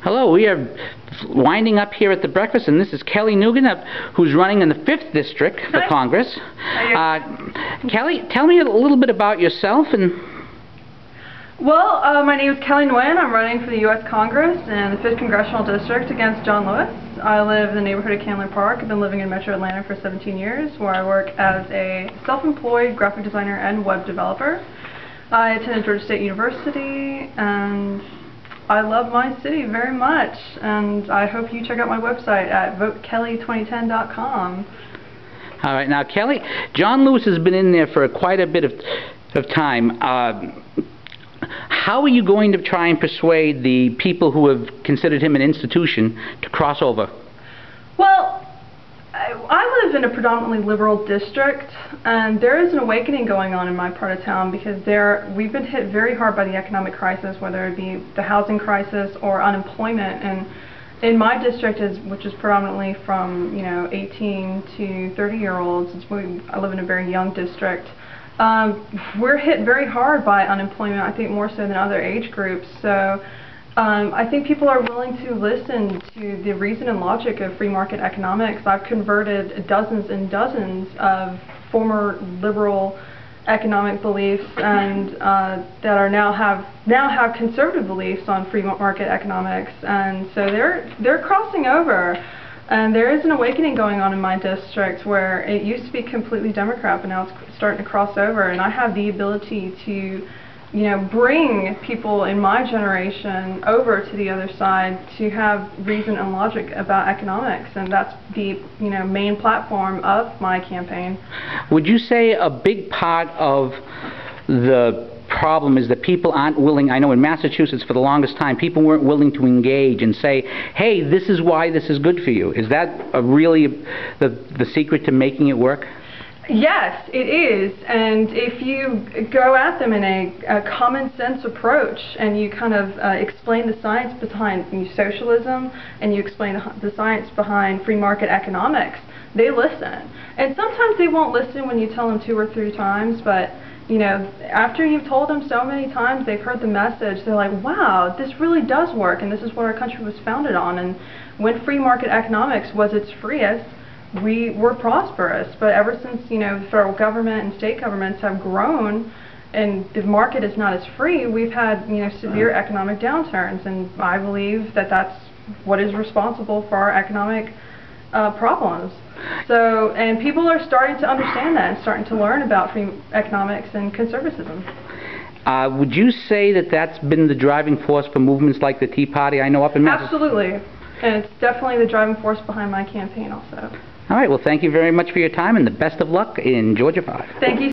Hello, we are winding up here at the breakfast, and this is Kelly Nguyen, who's running in the 5th District for Congress. Kelly, tell me a little bit about yourself. Well, my name is Kelly Nguyen. I'm running for the U.S. Congress in the 5th Congressional District against John Lewis. I live in the neighborhood of Candler Park. I've been living in Metro Atlanta for 17 years, where I work as a self-employed graphic designer and web developer. I attended Georgia State University, and I love my city very much, and I hope you check out my website at votekelly2010.com. All right, now Kelly, John Lewis has been in there for quite a bit of time. How are you going to try and persuade the people who have considered him an institution to cross over? Well, I live in a predominantly liberal district, and there is an awakening going on in my part of town because we've been hit very hard by the economic crisis, whether it be the housing crisis or unemployment. And in my district, which is predominantly from 18 to 30-year-olds, I live in a very young district. We're hit very hard by unemployment, I think more so than other age groups. So I think people are willing to listen to the reason and logic of free market economics. I've converted dozens and dozens of former liberal economic beliefs and that now have conservative beliefs on free market economics, and so they're crossing over. And there is an awakening going on in my district where it used to be completely Democrat, but now it's starting to cross over. And I have the ability to, bring people in my generation over to the other side to have reason and logic about economics. And that's the, main platform of my campaign. Would you say a big part of the problem is that people aren't willing? I know in Massachusetts for the longest time people weren't willing to engage and say, hey, this is why this is good for you. Is that really the secret to making it work? Yes, it is. And if you go at them in a common sense approach and you kind of explain the science behind socialism and you explain the science behind free market economics, they listen. And sometimes they won't listen when you tell them 2 or 3 times, but after you've told them so many times, they've heard the message, they're like, wow, this really does work, and this is what our country was founded on. And when free market economics was its freest, we were prosperous. But ever since, the federal government and state governments have grown and the market is not as free, we've had, severe economic downturns. And I believe that that's what is responsible for our economic problems. So, and people are starting to understand that and starting to learn about free economics and conservatism. Would you say that that's been the driving force for movements like the Tea Party? I know up in Massachusetts. Absolutely. And it's definitely the driving force behind my campaign also. All right. Well, thank you very much for your time and the best of luck in Georgia 5. Thank you.